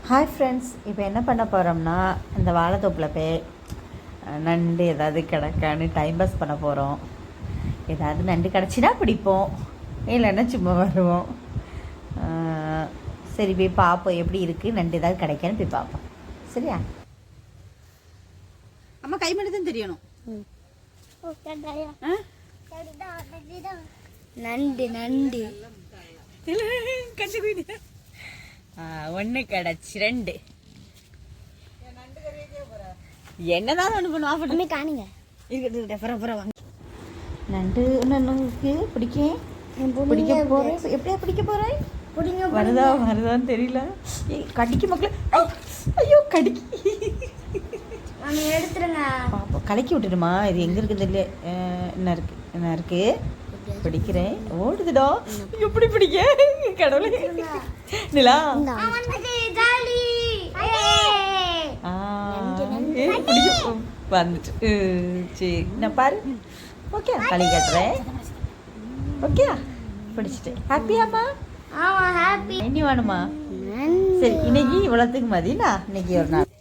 Hi friends, இப்போ என்ன பண்ண போகிறோம்னா இந்த வாழைத்தோப்பில் போய் நண்டு ஏதாவது கிடக்கான்னு டைம் பாஸ் பண்ண போகிறோம். ஏதாவது நண்டு கிடச்சினா பிடிப்போம், இல்லைன்னா சும்மா வருவோம். சரி போய் பார்ப்போம் எப்படி இருக்குது, நண்டு ஏதாவது கிடைக்கான்னு போய் பார்ப்போம். சரியா? அம்மா கை மட்டும் தான் தெரியணும். நண்டு நண்டு கண்டு ஒன்று கிடச்சி 2. என்னதான் ஒன்று பண்ணுவோம் காணுங்க வாங்க. நண்டு நன்னுக்கு பிடிக்கும் பிடிக்க போகிறேன். எப்படியா பிடிக்க போகிறேன்? வருதான்னு தெரியல. கடிக்கு மக்கள். ஐயோ கடிக்கு. எடுத்துருங்க பாப்போம், கலக்கி விட்டுடுமா? இது எங்கே இருக்குது தெரியல. என்ன இருக்கு பிடிக்கிறேன். ஓடுதுடா. எப்படி பிடிக்க கடவுளே. நிலா வந்துட்டு. சரி நான் பாரு. ஓகே களி கட்டுறேன். ஓகே பிடிச்சிட்டேன். ஹாப்பியாம்மா? இனி வேணுமா? சரி இன்னைக்கு இவ்வளோத்துக்கு மதினா. இன்னைக்கு ஒரு நாள்